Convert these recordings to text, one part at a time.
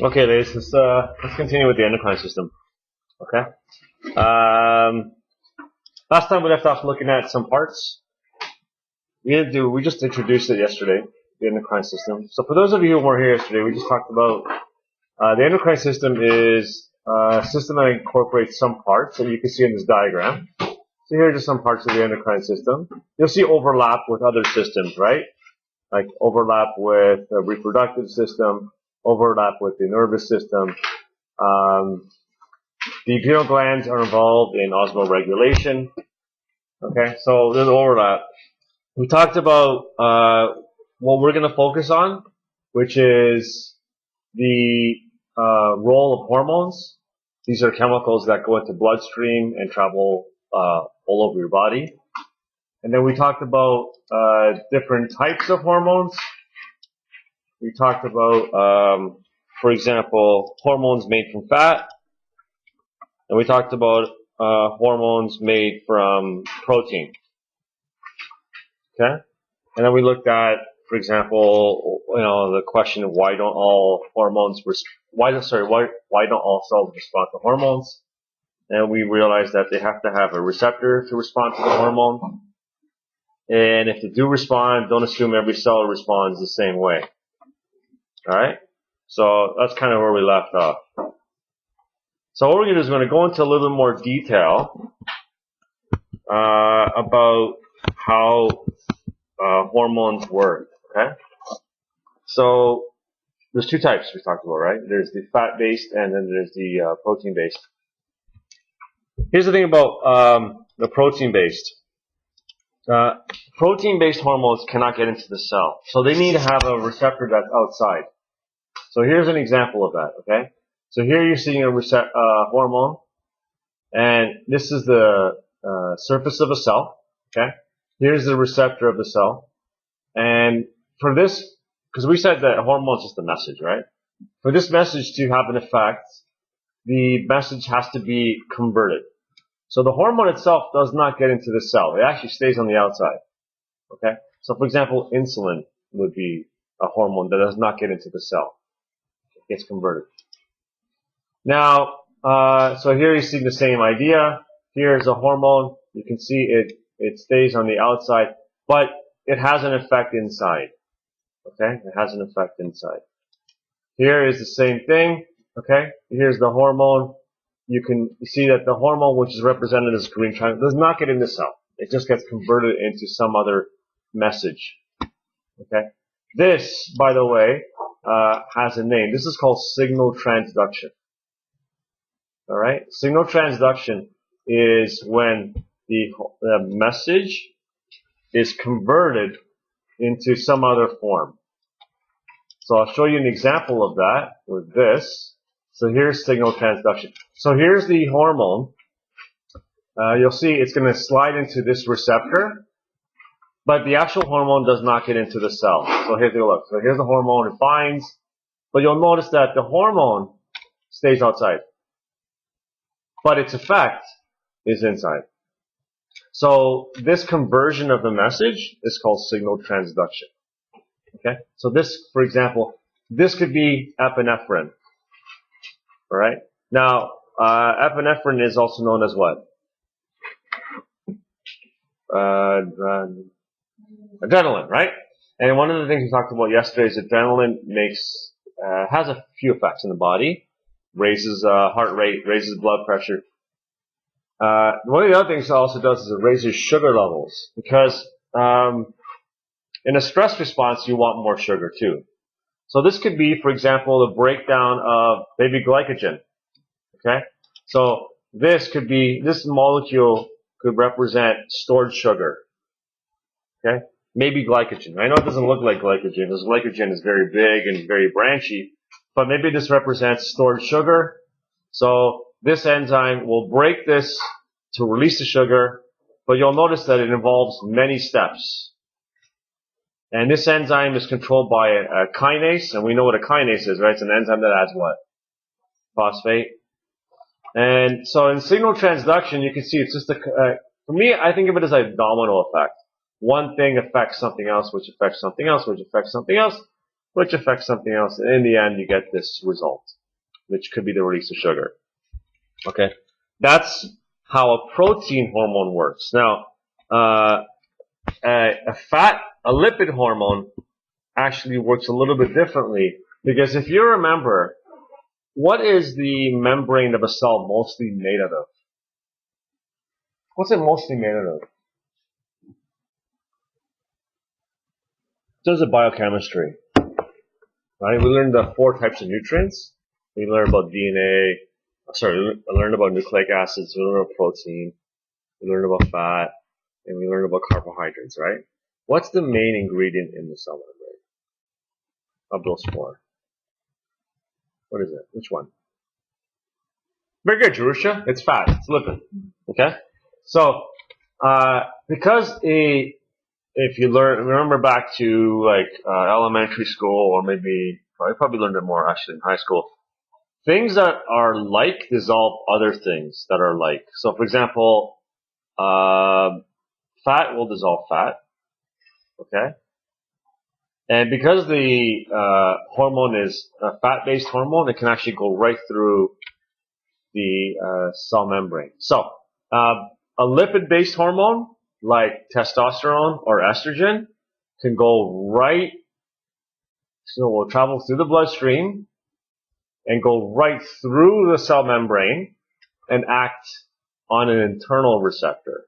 Okay, ladies, let's continue with the endocrine system. Okay. Last time we left off looking at some parts. We just introduced it yesterday, the endocrine system. So for those of you who weren't here yesterday, we just talked about the endocrine system is a system that incorporates some parts that you can see in this diagram. So here are just some parts of the endocrine system. You'll see overlap with other systems, right? Like overlap with the reproductive system, overlap with the nervous system. The adrenal glands are involved in osmoregulation. Okay, so there's overlap. We talked about what we're going to focus on, which is the role of hormones. These are chemicals that go into bloodstream and travel all over your body. And then we talked about different types of hormones. We talked about, for example, hormones made from fat. And we talked about hormones made from protein. Okay? And then we looked at, for example, the question of why don't all cells respond to hormones? And we realized that they have to have a receptor to respond to the hormone. And if they do respond, don't assume every cell responds the same way. Alright? So that's kind of where we left off. So what we're going to do is we're going to go into a little bit more detail about how hormones work. Okay? So there's two types we talked about, right? There's the fat-based and then there's the protein-based. Here's the thing about the protein-based. Protein-based hormones cannot get into the cell. So they need to have a receptor that's outside. So here's an example of that, okay? So here you're seeing a hormone, and this is the surface of a cell, okay? Here's the receptor of the cell. And for this, because we said that a hormone is just a message, right? For this message to have an effect, the message has to be converted. So the hormone itself does not get into the cell. It actually stays on the outside. Okay? So for example, insulin would be a hormone that does not get into the cell. It gets converted. Now, so here you see the same idea. Here's a hormone. You can see it stays on the outside, but it has an effect inside. Okay? It has an effect inside. Here is the same thing. Okay? Here's the hormone. You can see that the hormone, which is represented as green triangle, does not get in the cell. It just gets converted into some other message. Okay? This, by the way, has a name. This is called signal transduction. Alright? Signal transduction is when the message is converted into some other form. So I'll show you an example of that with this. So here's signal transduction. So here's the hormone. You'll see it's going to slide into this receptor, but the actual hormone does not get into the cell. So here's the look. So here's the hormone. It binds, but you'll notice that the hormone stays outside, but its effect is inside. So this conversion of the message is called signal transduction. Okay. So this, for example, this could be epinephrine. All right. Now, epinephrine is also known as what? Adrenaline, right? And one of the things we talked about yesterday is adrenaline has a few effects in the body. Raises heart rate, raises blood pressure. One of the other things it also does is it raises sugar levels, because in a stress response you want more sugar too. So this could be, for example, the breakdown of maybe glycogen. Okay? So this molecule could represent stored sugar. Okay? Maybe glycogen. I know it doesn't look like glycogen, because glycogen is very big and very branchy, but maybe this represents stored sugar. So this enzyme will break this to release the sugar, but you'll notice that it involves many steps. And this enzyme is controlled by a kinase, and we know what a kinase is, right? It's an enzyme that adds what? Phosphate. And so in signal transduction, you can see it's just for me, I think of it as a domino effect. One thing affects something else, which affects something else, which affects something else, which affects something else. And in the end, you get this result, which could be the release of sugar. Okay, that's how a protein hormone works. Now, a lipid hormone actually works a little bit differently, because if you remember, what is the membrane of a cell mostly made out of? What's it mostly made out of? Does the biochemistry, right? We learned the 4 types of nutrients. We learned about DNA. Sorry, I learned about nucleic acids. We learned about protein. We learned about fat, and we learned about carbohydrates, right? What's the main ingredient in the cell membrane of those 4? What is it? Which one? Very good, Jerusha. It's fat. It's lipid. Okay? So, because if you remember back to like elementary school, or maybe I probably learned it more actually in high school. Things that are like dissolve other things that are like. So, for example, fat will dissolve fat. Okay, and because the hormone is a fat-based hormone, it can actually go right through the cell membrane. So, a lipid-based hormone like testosterone or estrogen can go right, so will travel through the bloodstream and go right through the cell membrane and act on an internal receptor.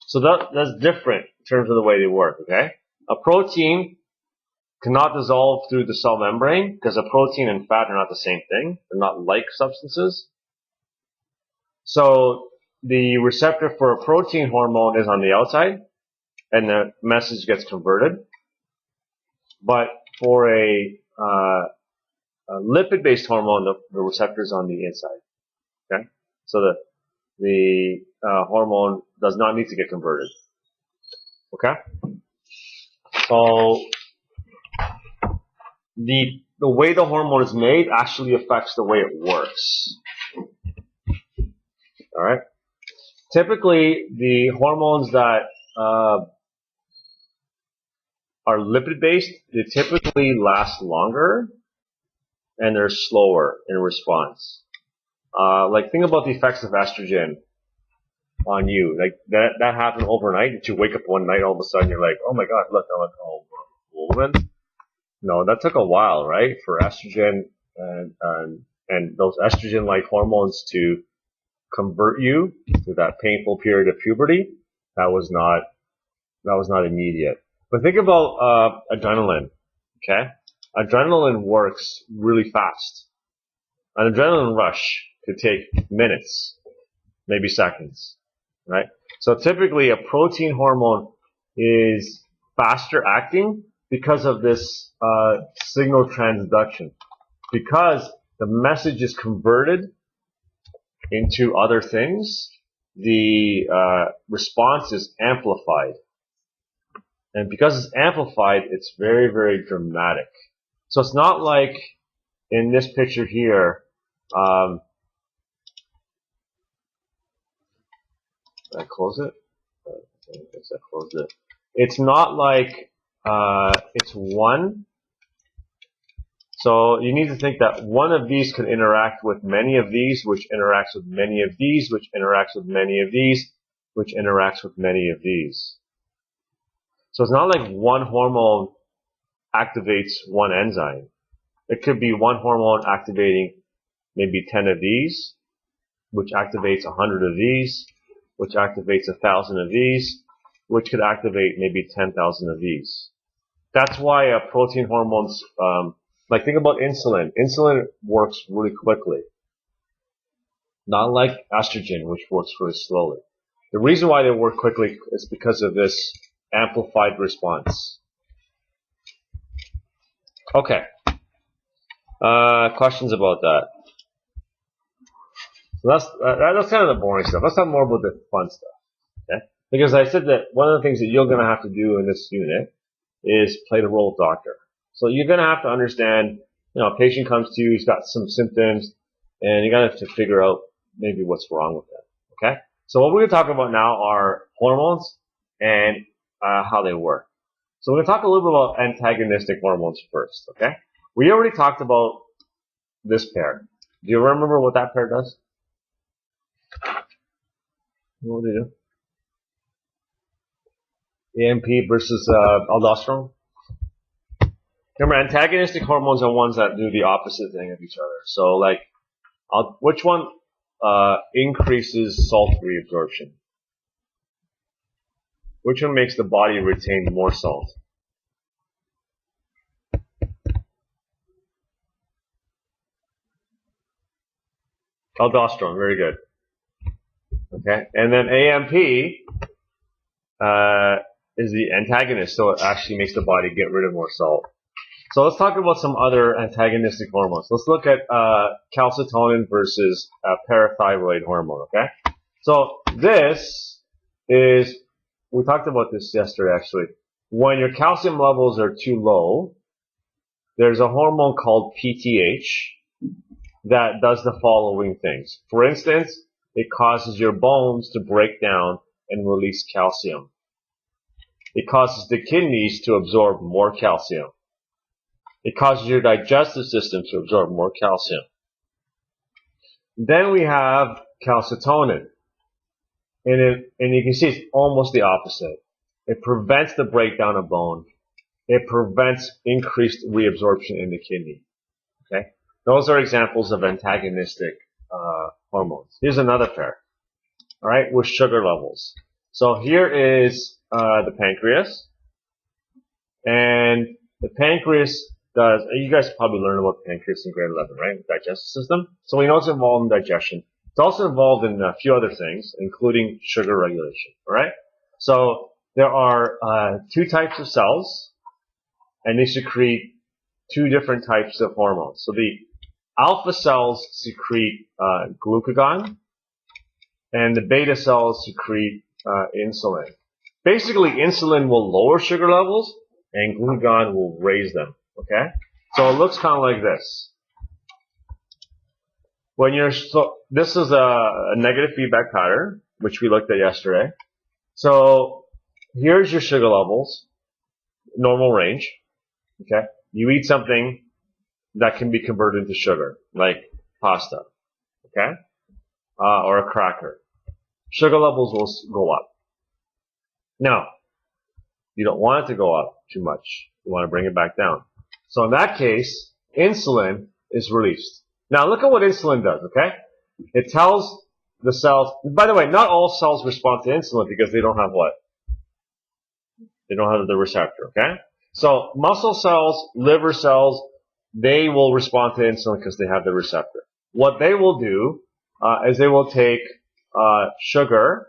So that's different in terms of the way they work, okay? A protein cannot dissolve through the cell membrane because a protein and fat are not the same thing. They're not like substances. So the receptor for a protein hormone is on the outside, and the message gets converted. But for a lipid-based hormone, the receptor is on the inside. Okay, so the hormone does not need to get converted. Okay, so the way the hormone is made actually affects the way it works. All right. Typically, the hormones that are lipid-based, they typically last longer and they're slower in response. Like, think about the effects of estrogen on you. Like, that happened overnight. That you wake up one night, all of a sudden you're like, oh my God, look, I'm a woman. No, that took a while, right? For estrogen and those estrogen-like hormones to convert you to that painful period of puberty. That was not immediate. But think about adrenaline. Okay, adrenaline works really fast. An adrenaline rush could take minutes, maybe seconds, right? So typically, a protein hormone is faster acting because of this signal transduction, because the message is converted into other things. The response is amplified. And because it's amplified, it's very, very dramatic. So it's not like in this picture here, did I close it? I guess I closed it. It's not like it's one. So you need to think that one of these could interact with many of these, which interacts with many of these, which interacts with many of these, which interacts with many of these. So it's not like one hormone activates one enzyme. It could be one hormone activating maybe 10 of these, which activates 100 of these, which activates 1,000 of these, which could activate maybe 10,000 of these. That's why protein hormones, like think about insulin. Insulin works really quickly. Not like estrogen, which works really slowly. The reason why they work quickly is because of this amplified response. Okay. Questions about that? So that's kind of the boring stuff. Let's talk more about the fun stuff. Okay? Because I said that one of the things that you're going to have to do in this unit is play the role of doctor. So you're going to have to understand, a patient comes to you, he's got some symptoms, and you got to figure out maybe what's wrong with them. Okay? So what we're going to talk about now are hormones and how they work. So we're going to talk a little bit about antagonistic hormones first. Okay? We already talked about this pair. Do you remember what that pair does? What do they do? AMP versus aldosterone. Remember, antagonistic hormones are ones that do the opposite thing of each other. So, like, which one increases salt reabsorption? Which one makes the body retain more salt? Aldosterone, very good. Okay, and then AMP is the antagonist, so it actually makes the body get rid of more salt. So let's talk about some other antagonistic hormones. Let's look at calcitonin versus parathyroid hormone, okay? So this is, we talked about this yesterday actually. When your calcium levels are too low, there's a hormone called PTH that does the following things. For instance, it causes your bones to break down and release calcium. It causes the kidneys to absorb more calcium. It causes your digestive system to absorb more calcium. Then we have calcitonin. And you can see it's almost the opposite. It prevents the breakdown of bone. It prevents increased reabsorption in the kidney. Okay? Those are examples of antagonistic hormones. Here's another pair. All right, with sugar levels. So here is the pancreas. And the pancreas does, you guys probably learned about the pancreas in grade 11, right? The digestive system. So we know it's involved in digestion. It's also involved in a few other things, including sugar regulation, all right? So there are two types of cells, and they secrete two different types of hormones. So the alpha cells secrete glucagon, and the beta cells secrete insulin. Basically, insulin will lower sugar levels, and glucagon will raise them, okay? So it looks kind of like this. So this is a negative feedback pattern, which we looked at yesterday. So here's your sugar levels, normal range, okay? You eat something that can be converted into sugar, like pasta, okay? Or a cracker. Sugar levels will go up. Now, you don't want it to go up too much. You want to bring it back down. So in that case, insulin is released. Now look at what insulin does, okay? It tells the cells, by the way, not all cells respond to insulin because they don't have what? They don't have the receptor, okay? So muscle cells, liver cells, they will respond to insulin because they have the receptor. What they will do is they will take sugar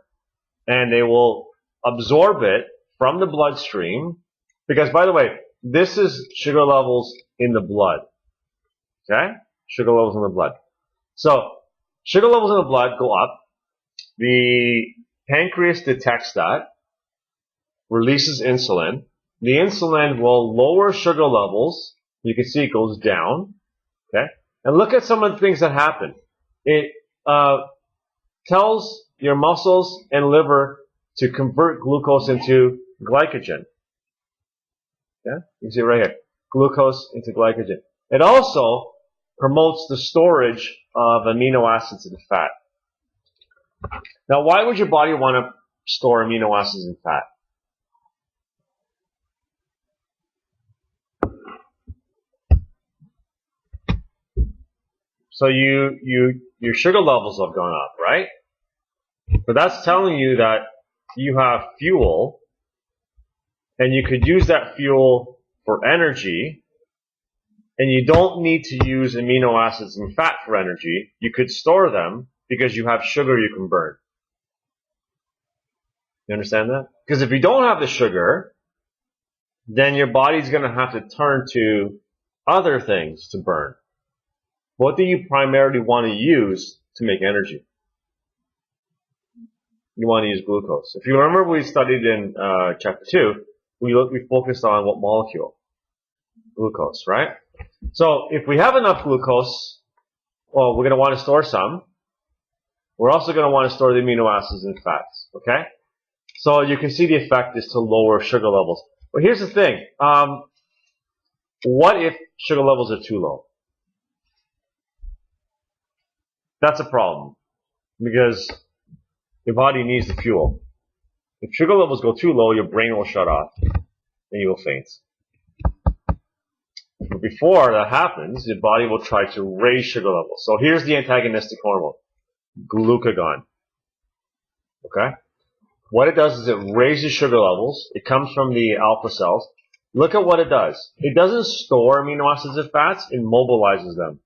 and they will absorb it from the bloodstream, because by the way, this is sugar levels in the blood, okay? Sugar levels in the blood. So sugar levels in the blood go up. The pancreas detects that, releases insulin. The insulin will lower sugar levels. You can see it goes down, okay? And look at some of the things that happen. It tells your muscles and liver to convert glucose into glycogen. Yeah, you can see it right here. Glucose into glycogen. It also promotes the storage of amino acids in fat. Now, why would your body want to store amino acids in fat? So your sugar levels have gone up, right? But that's telling you that you have fuel, and you could use that fuel for energy, and you don't need to use amino acids and fat for energy. You could store them because you have sugar you can burn. You understand that? Because if you don't have the sugar, then your body's going to have to turn to other things to burn. What do you primarily want to use to make energy? You want to use glucose. If you remember, we studied in chapter 2, we focused on what molecule? Glucose, right? So if we have enough glucose, well, we're going to want to store some. We're also going to want to store the amino acids and fats, okay? So you can see the effect is to lower sugar levels. But here's the thing. What if sugar levels are too low? That's a problem because your body needs the fuel. If sugar levels go too low, your brain will shut off and you will faint. But before that happens, your body will try to raise sugar levels. So here's the antagonistic hormone, glucagon. Okay? What it does is it raises sugar levels. It comes from the alpha cells. Look at what it does. It doesn't store amino acids or fats, it mobilizes them.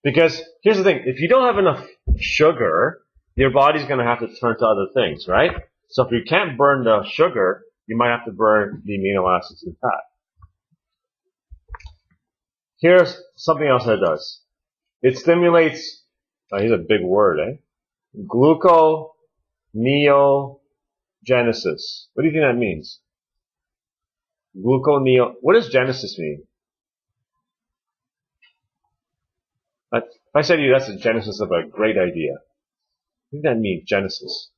Because here's the thing, if you don't have enough sugar, your body's going to have to turn to other things, right? So if you can't burn the sugar, you might have to burn the amino acids and fat. Here's something else that it does. It stimulates, here's a big word, Gluconeogenesis. What do you think that means? What does genesis mean? If I said to you that's the genesis of a great idea, what do you think that means, genesis?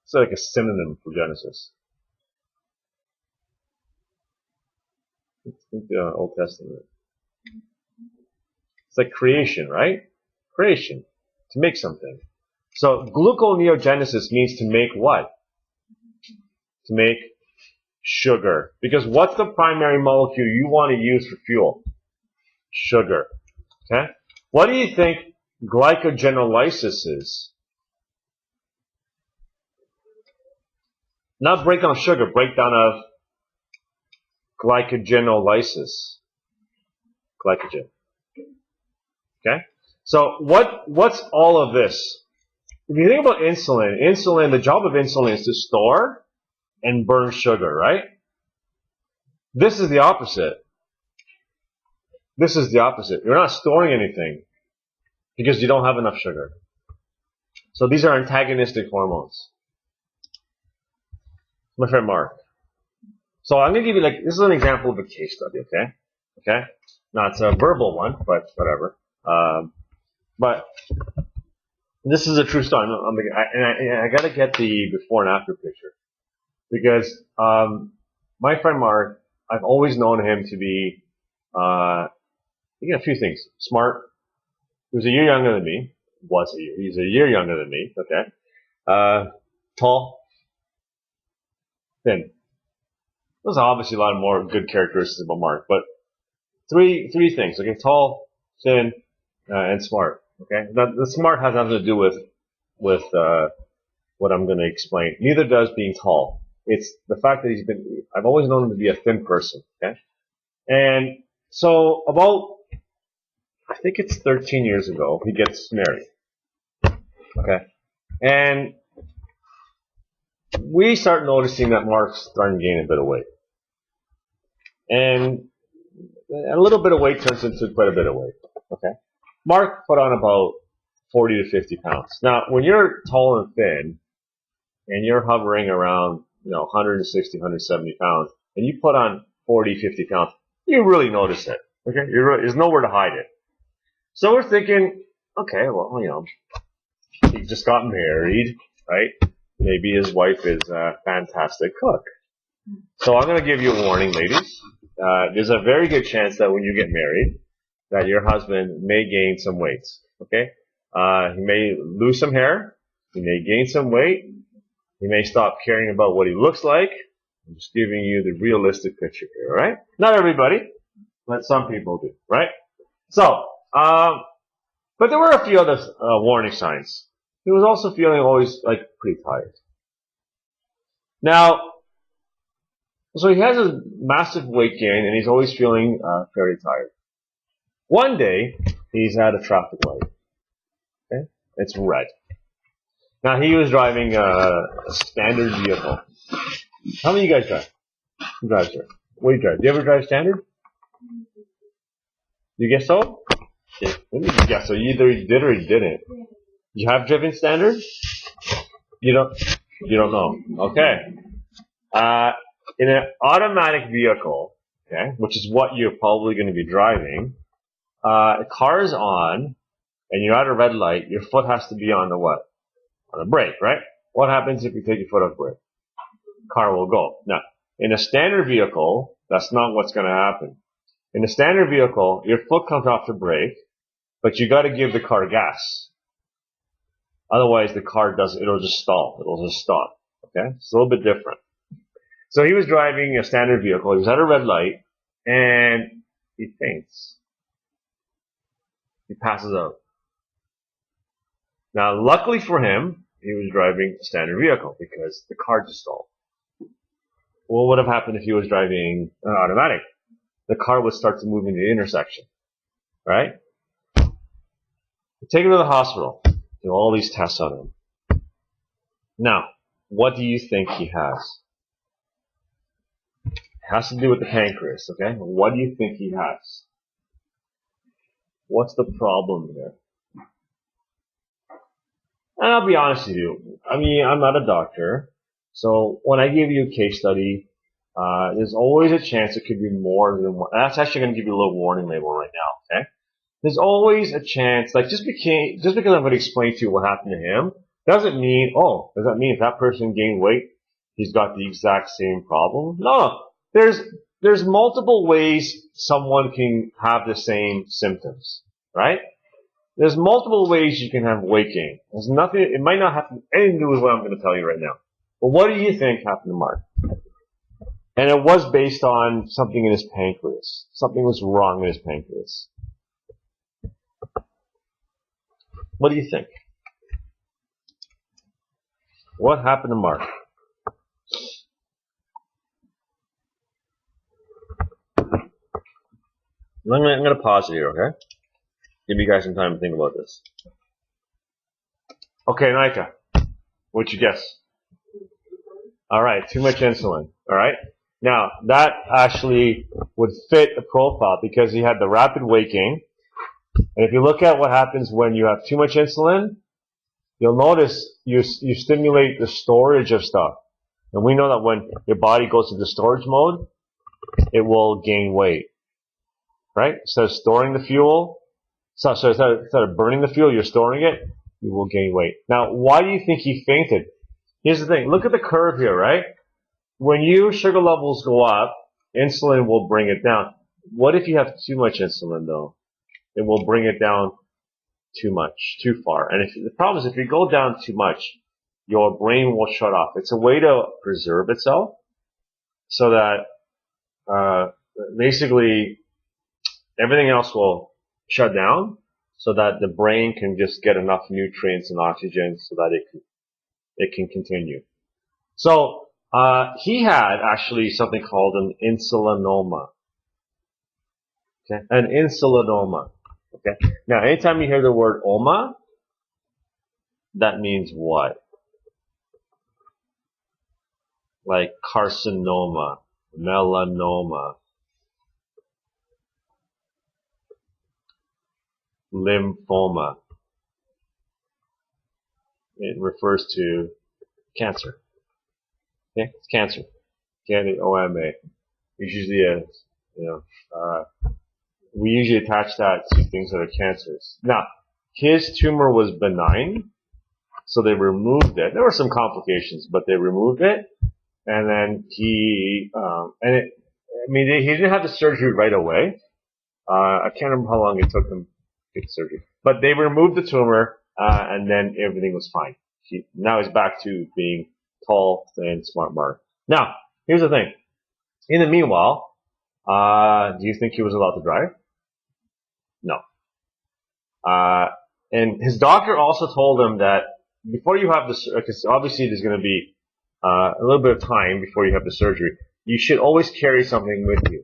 It's like a synonym for Genesis. Think the Old Testament. It's like creation, right? Creation. To make something. So gluconeogenesis means to make what? To make sugar. Because what's the primary molecule you want to use for fuel? Sugar. Okay? What do you think glycogenolysis is? Not breakdown of sugar, breakdown of glycogenolysis. Glycogen. Okay? So what's all of this? If you think about insulin, the job of insulin is to store and burn sugar, right? This is the opposite. This is the opposite. You're not storing anything because you don't have enough sugar. So these are antagonistic hormones. My friend Mark. So I'm going to give you this is an example of a case study, okay? Okay? Now it's a verbal one, but whatever. But this is a true story. I got to get the before and after picture because my friend Mark, I've always known him to be a few things. Smart. He was a year younger than me. He's a year younger than me. Okay. Tall. Thin. There's obviously a lot of more good characteristics about Mark, but three things. Okay, tall, thin, and smart. Okay, now the smart has nothing to do with what I'm going to explain. Neither does being tall. It's the fact that I've always known him to be a thin person. Okay, and so I think it's 13 years ago, he gets married. Okay, and we start noticing that Mark's starting to gain a bit of weight. And a little bit of weight turns into quite a bit of weight. Okay. Mark put on about 40 to 50 pounds. Now, when you're tall and thin, and you're hovering around, 160, 170 pounds, and you put on 40, 50 pounds, you really notice it. Okay. There's nowhere to hide it. So we're thinking, okay, well, he just got married, right? Maybe his wife is a fantastic cook. So I'm going to give you a warning, ladies. There's a very good chance that when you get married, that your husband may gain some weight. Okay? He may lose some hair. He may gain some weight. He may stop caring about what he looks like. I'm just giving you the realistic picture here, alright? Not everybody, but some people do, right? So, but there were a few other warning signs. He was also feeling always pretty tired. Now, so he has a massive weight gain and he's always feeling fairly tired. One day, he's at a traffic light. Okay? It's red. Now, he was driving a standard vehicle. How many of you guys drive? Who drives here? What do you drive? Do you ever drive standard? You guess so? Yeah. What do you guess so? You either did or you didn't. You have driven standard? You don't know. Okay. In an automatic vehicle, okay, which is what you're probably going to be driving, a car is on, and you're at a red light, your foot has to be on the what? On the brake, right? What happens if you take your foot off the brake? Car will go. Now, in a standard vehicle, That's not what's going to happen. In a standard vehicle, your foot comes off the brake, but you got to give the car gas. Otherwise, the car it'll just stall. It'll just stop. Okay? It's a little bit different. So he was driving a standard vehicle. He was at a red light, and he faints. He passes out. Now, luckily for him, he was driving a standard vehicle because the car just stalled. What would have happened if he was driving an automatic? The car would start to move in the intersection, right? Take him to the hospital. Do all these tests on him. Now, what do you think he has? It has to do with the pancreas, okay? What do you think he has? What's the problem there? And I'll be honest with you. I mean, I'm not a doctor. So when I give you a case study, there's always a chance it could be more than one. That's actually going to give you a little warning label right now, okay? There's always a chance, like just because I'm going to explain to you what happened to him, does that mean if that person gained weight, he's got the exact same problem? No. There's multiple ways someone can have the same symptoms, right? There's multiple ways you can have weight gain. There's nothing, it might not have anything to do with what I'm going to tell you right now. But what do you think happened to Mark? And it was based on something in his pancreas. Something was wrong in his pancreas. What do you think? What happened to Mark? I'm going to pause it here, okay? Give you guys some time to think about this. Okay, Nika, what'd you guess? All right, too much insulin. All right. Now, that actually would fit the profile because he had the rapid weight gain. And if you look at what happens when you have too much insulin, you'll notice you stimulate the storage of stuff. And we know that when your body goes into storage mode, it will gain weight. Right? Instead of storing the fuel, so instead of burning the fuel, you're storing it, you will gain weight. Now, why do you think he fainted? Here's the thing. Look at the curve here, right? When your sugar levels go up, insulin will bring it down. What if you have too much insulin, though? It will bring it down too much, too far. And the problem is if you go down too much, your brain will shut off. It's a way to preserve itself so that basically everything else will shut down so that the brain can just get enough nutrients and oxygen so that it can continue. So he had actually something called an insulinoma. Okay, an insulinoma. Okay. Now, anytime you hear the word oma, that means what? Like carcinoma, melanoma, lymphoma. It refers to cancer. Okay, it's cancer. OMA. Usually, we usually attach that to things that are cancerous. Now, his tumor was benign, so they removed it. There were some complications, but they removed it, and then he didn't have the surgery right away. I can't remember how long it took them to get the surgery, but they removed the tumor, and then everything was fine. Now he's back to being tall and smart Mark. Now, here's the thing. In the meanwhile, do you think he was allowed to drive? No. And his doctor also told him that before you have this, because obviously there's going to be a little bit of time before you have the surgery, you should always carry something with you.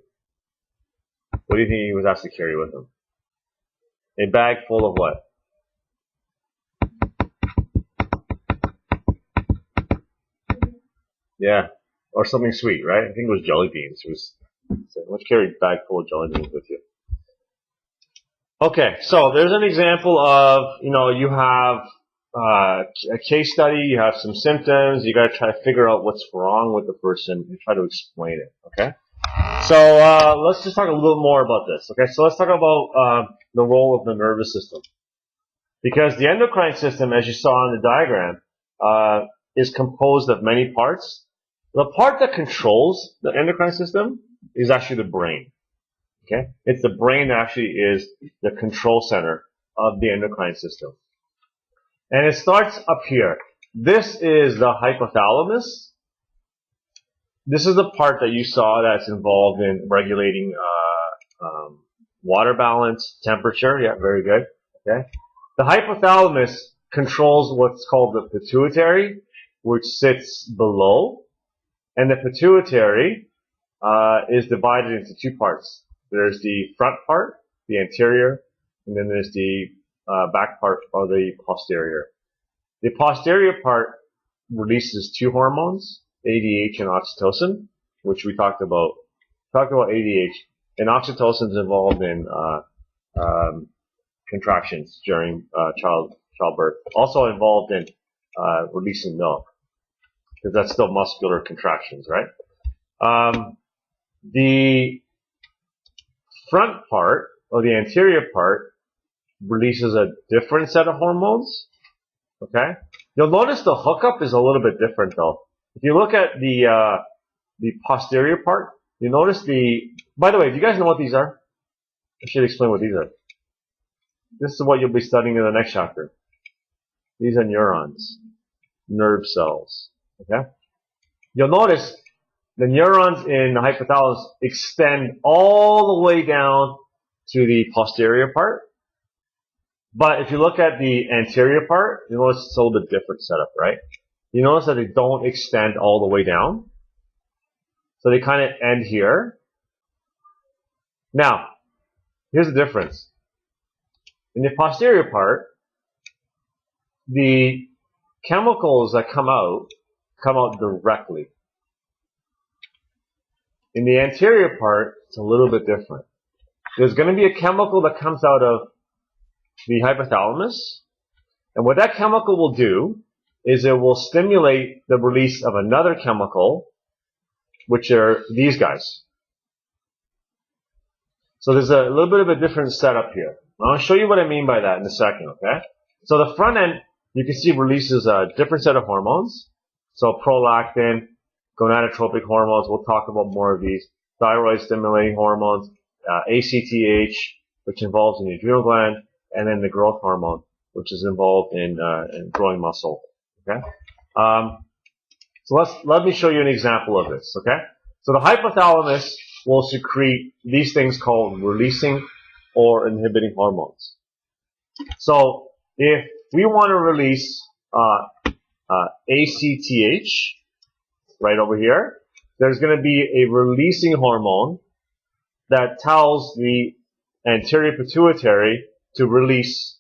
What do you think he was asked to carry with him? A bag full of what? Yeah, or something sweet, right? I think it was jelly beans. Let's carry a bag full of jelly beans with you. Okay, so there's an example of, you have a case study, you have some symptoms, you got to try to figure out what's wrong with the person and try to explain it, okay? So let's just talk a little more about this, okay? So let's talk about the role of the nervous system. Because the endocrine system, as you saw in the diagram, is composed of many parts. The part that controls the endocrine system is actually the brain. Okay? It's the brain that actually is the control center of the endocrine system. And it starts up here. This is the hypothalamus. This is the part that you saw that's involved in regulating water balance, temperature. Yeah, very good. Okay. The hypothalamus controls what's called the pituitary, which sits below. And the pituitary is divided into two parts. There's the front part, the anterior, and then there's the back part, or the posterior. The posterior part releases two hormones, ADH and oxytocin, which we talked about. ADH, and oxytocin is involved in contractions during childbirth. Also involved in releasing milk, because that's still muscular contractions, right? The front part, or the anterior part, releases a different set of hormones. Okay? You'll notice the hookup is a little bit different though. If you look at the posterior part, you notice by the way, do you guys know what these are? I should explain what these are. This is what you'll be studying in the next chapter. These are neurons, nerve cells. Okay? You'll notice the neurons in the hypothalamus extend all the way down to the posterior part. But if you look at the anterior part, you notice it's a little bit different setup, right? You notice that they don't extend all the way down. So they kind of end here. Now, here's the difference. In the posterior part, the chemicals that come out directly. In the anterior part, it's a little bit different. There's going to be a chemical that comes out of the hypothalamus, and what that chemical will do is it will stimulate the release of another chemical, which are these guys. So there's a little bit of a different setup here. I'll show you what I mean by that in a second, okay? So the front end, you can see, releases a different set of hormones. So prolactin, gonadotropic hormones, we'll talk about more of these, thyroid stimulating hormones, ACTH, which involves in the adrenal gland, and then the growth hormone, which is involved in growing muscle. Okay. So let me show you an example of this. Okay. So the hypothalamus will secrete these things called releasing or inhibiting hormones. So if we want to release ACTH, right over here, there's going to be a releasing hormone that tells the anterior pituitary to release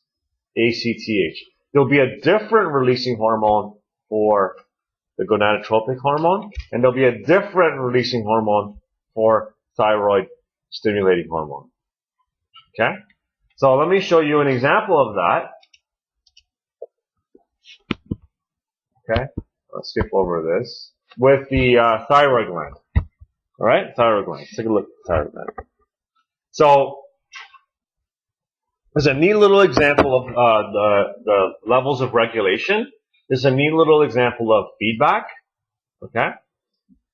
ACTH. There'll be a different releasing hormone for the gonadotropic hormone, and there'll be a different releasing hormone for thyroid stimulating hormone. Okay? So let me show you an example of that. Okay? Let's skip over this. With the thyroid gland. Alright? Thyroid gland. Let's take a look at the thyroid gland. So, there's a neat little example of the levels of regulation. There's a neat little example of feedback. Okay?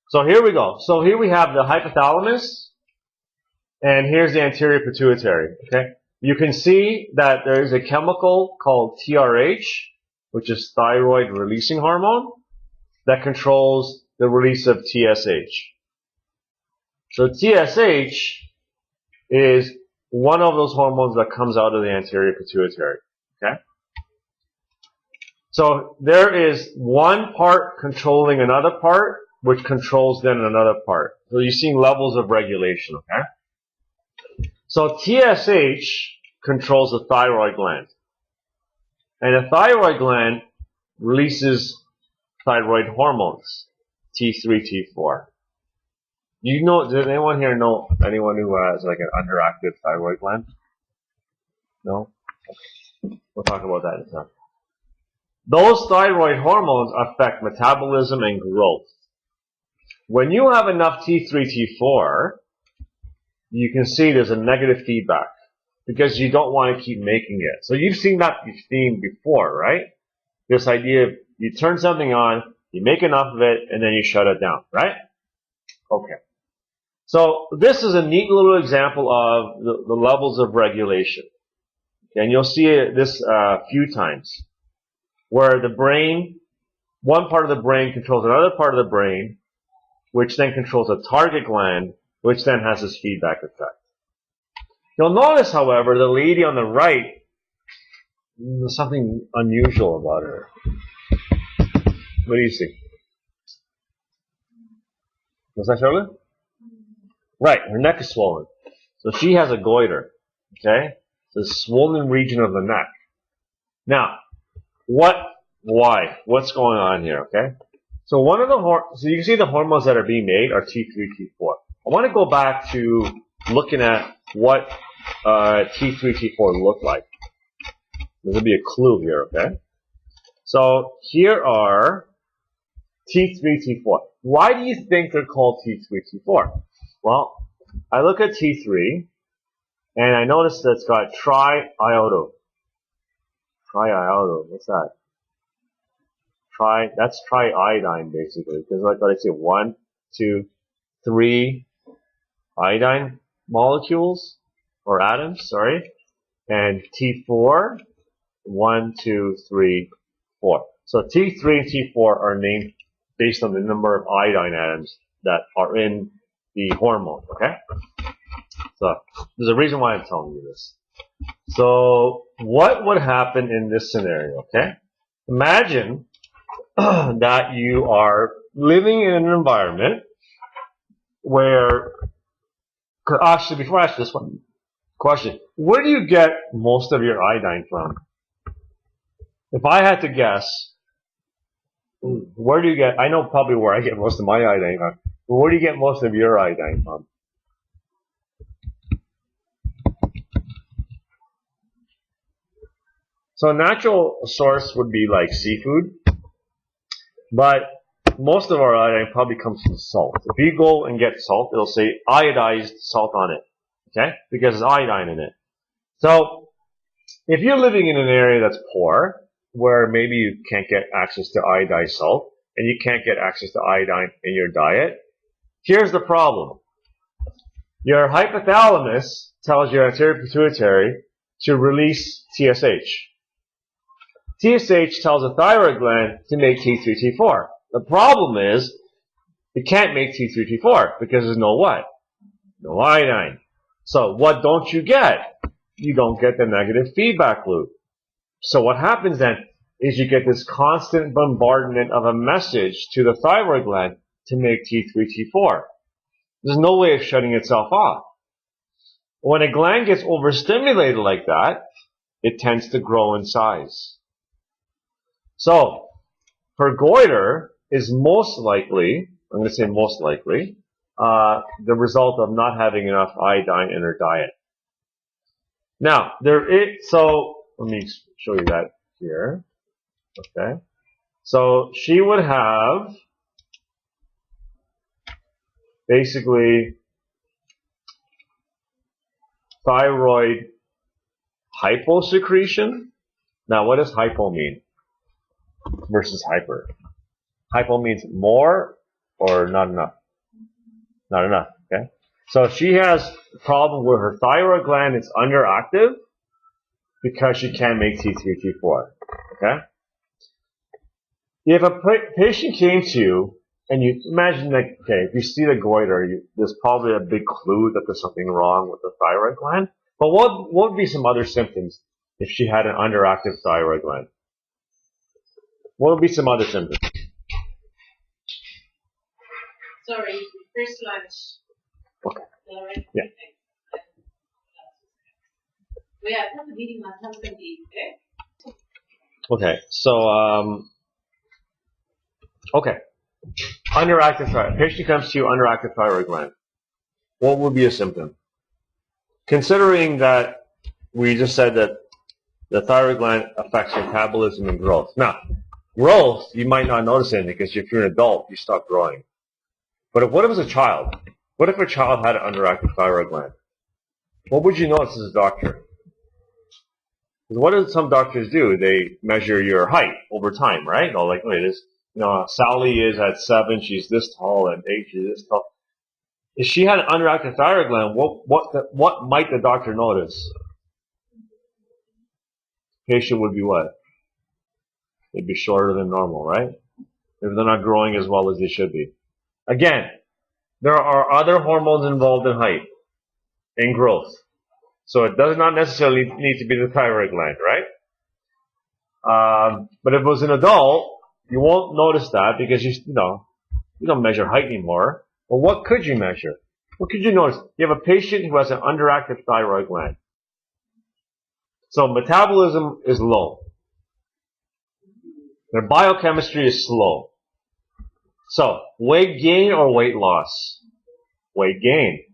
So here we go. So here we have the hypothalamus, and here's the anterior pituitary. Okay? You can see that there is a chemical called TRH, which is thyroid releasing hormone, that controls the release of TSH. So TSH is one of those hormones that comes out of the anterior pituitary. Okay? So there is one part controlling another part, which controls then another part. So you're seeing levels of regulation, okay? So TSH controls the thyroid gland. And the thyroid gland releases thyroid hormones, T3, T4. You know, does anyone here know anyone who has like an underactive thyroid gland? No? Okay. We'll talk about that in a second. Those thyroid hormones affect metabolism and growth. When you have enough T3, T4, you can see there's a negative feedback because you don't want to keep making it. So you've seen that theme before, right? This idea of you turn something on, you make enough of it, and then you shut it down, right? Okay. So this is a neat little example of the levels of regulation. And you'll see this a few times, where the brain, one part of the brain controls another part of the brain, which then controls a target gland, which then has this feedback effect. You'll notice, however, the lady on the right, there's something unusual about her. What do you see? Was that Charlotte? Right, her neck is swollen. So she has a goiter, okay? It's a swollen region of the neck. Now, why? What's going on here, okay? So so you can see the hormones that are being made are T3, T4. I want to go back to looking at what T3, T4 look like. There's going to be a clue here, okay? So here are T3, T4. Why do you think they're called T3, T4? Well, I look at T3, and I notice that it's got triiodo. Triiodo, what's that? That's triiodine, basically. Because like what I say, 1, 2, 3 iodine molecules, or atoms, sorry. And T4, 1, 2, 3, 4. So T3 and T4 are named based on the number of iodine atoms that are in the hormone, okay? So there's a reason why I'm telling you this. So what would happen in this scenario, okay? Imagine that you are living in an environment where, actually, before I ask this one question, where do you get most of your iodine from? If I had to guess, where do you get, I know probably where I get most of my iodine from, but where do you get most of your iodine from? So a natural source would be like seafood, but most of our iodine probably comes from salt. If you go and get salt, it'll say iodized salt on it, okay? Because there's iodine in it. So if you're living in an area that's poor, where maybe you can't get access to iodized salt, and you can't get access to iodine in your diet, here's the problem. Your hypothalamus tells your anterior pituitary to release TSH. TSH tells the thyroid gland to make T3, T4. The problem is, it can't make T3, T4 because there's no what? No iodine. So what don't you get? You don't get the negative feedback loop. So what happens then is you get this constant bombardment of a message to the thyroid gland to make T3, T4. There's no way of shutting itself off. When a gland gets overstimulated like that, it tends to grow in size. So, her goiter is most likely, I'm going to say most likely, the result of not having enough iodine in her diet. Now, so let me show you that here. Okay. So, she would have basically thyroid hyposecretion. Now, what does hypo mean versus hyper? Hypo means more or not enough. Not enough, okay? So she has a problem where her thyroid gland is underactive because she can't make T3, T4, okay? If a patient came to you and you imagine that, okay, if you see the goiter, there's probably a big clue that there's something wrong with the thyroid gland. But what would be some other symptoms if she had an underactive thyroid gland? What would be some other symptoms? Sorry, first lunch. Okay. Right? Yeah. We are not reading my husband, okay? Okay, so, okay. Underactive thyroid. Patient comes to you, underactive thyroid gland. What would be a symptom? Considering that we just said that the thyroid gland affects metabolism and growth. Now, growth, you might not notice anything because if you're an adult, you stop growing. But what if it was a child? What if a child had an underactive thyroid gland? What would you notice as a doctor? Because what do some doctors do? They measure your height over time, right? Oh, like, wait, Sally is at 7, she's this tall, and 8, she's this tall. if she had an underactive thyroid gland, what might the doctor notice? Patient would be what? They'd be shorter than normal, right? If they're not growing as well as they should be. Again, there are other hormones involved in height and growth. So it does not necessarily need to be the thyroid gland, right? But if it was an adult, you won't notice that because you don't measure height anymore. Well, what could you measure? What could you notice? You have a patient who has an underactive thyroid gland. So metabolism is low. Their biochemistry is slow. So weight gain or weight loss? Weight gain.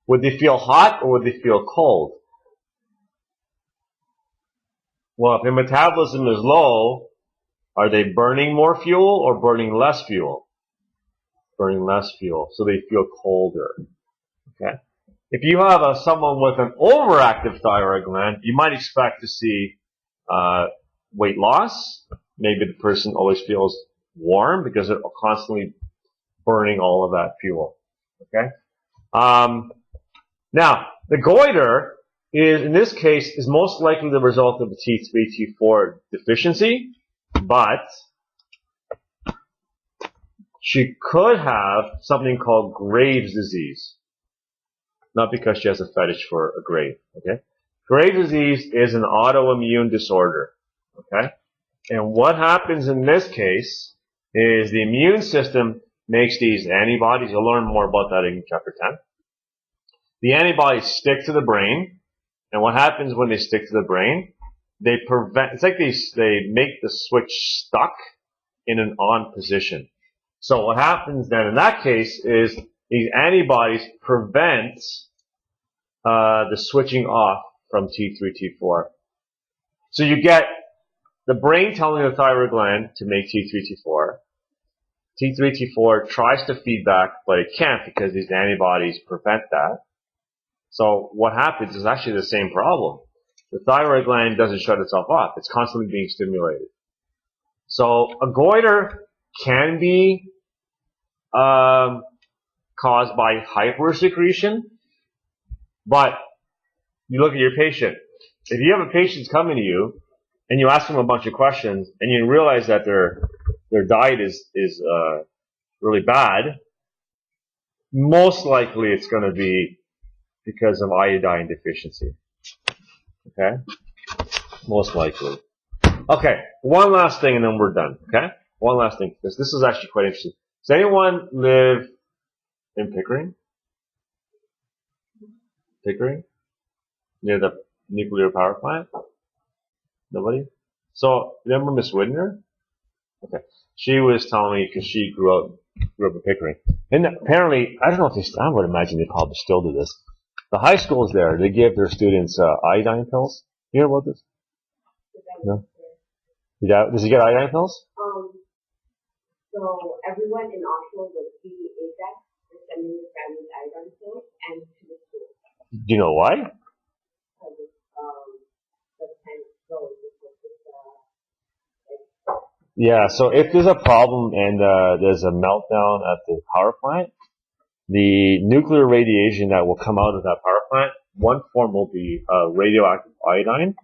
Would they feel hot or would they feel cold? Well, if their metabolism is low, are they burning more fuel or burning less fuel? Burning less fuel, so they feel colder. Okay. If you have someone with an overactive thyroid gland, you might expect to see weight loss. Maybe the person always feels warm because they're constantly burning all of that fuel. Okay. Now, the goiter is, in this case, is most likely the result of a T3, T4 deficiency, but she could have something called Graves' disease. Not because she has a fetish for a grave, okay? Graves' disease is an autoimmune disorder, okay? And what happens in this case is the immune system makes these antibodies. You'll learn more about that in chapter 10. The antibodies stick to the brain, and what happens when they stick to the brain? They prevent, it's like they make the switch stuck in an on position. So what happens then in that case is these antibodies prevent the switching off from T3, T4. So you get the brain telling the thyroid gland to make T3, T4. T3, T4 tries to feed back, but it can't because these antibodies prevent that. So what happens is actually the same problem. The thyroid gland doesn't shut itself off. It's constantly being stimulated. So a goiter can be caused by hypersecretion, but you look at your patient. If you have a patient coming to you and you ask them a bunch of questions and you realize that their diet is really bad, most likely it's going to be because of iodine deficiency. Okay? Most likely. Okay, one last thing and then we're done. Okay? One last thing, because this is actually quite interesting. Does anyone live in Pickering? Pickering? Near the nuclear power plant? Nobody? So, remember Miss Widner? Okay. She was telling me, because she grew up in Pickering. And apparently, I don't know if I would imagine they probably still do this. The high schools there, they give their students iodine pills. You hear about this? No? Does he get iodine pills? So everyone in Oslo would see AJAX and sending their families iodine pills and to the school. Do you know why? Because it's the kind of slow. Yeah, so if there's a problem and there's a meltdown at the power plant, the nuclear radiation that will come out of that power plant, one form will be radioactive iodine.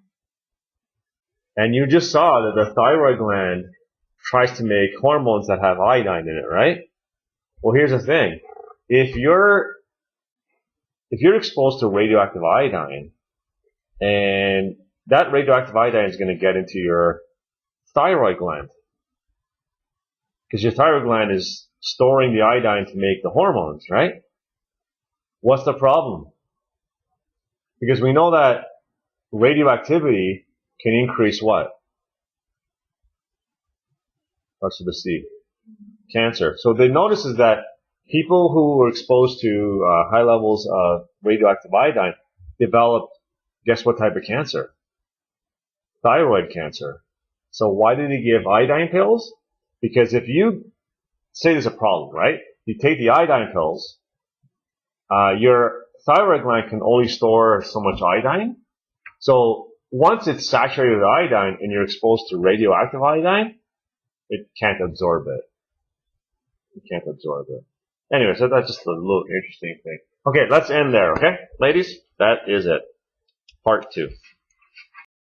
And you just saw that the thyroid gland tries to make hormones that have iodine in it, right? Well, here's the thing. If you're exposed to radioactive iodine, and that radioactive iodine is going to get into your thyroid gland, because your thyroid gland is storing the iodine to make the hormones, right? What's the problem? Because we know that radioactivity can increase what? Starts with the C. Cancer. So they notice is that people who were exposed to high levels of radioactive iodine developed, guess what type of cancer? Thyroid cancer. So why did they give iodine pills? Because if you say there's a problem, right? You take the iodine pills, your thyroid gland can only store so much iodine. So once it's saturated with iodine and you're exposed to radioactive iodine, it can't absorb it. It can't absorb it. Anyway, so that's just a little interesting thing. Okay, let's end there, okay? Ladies, that is it. Part 2.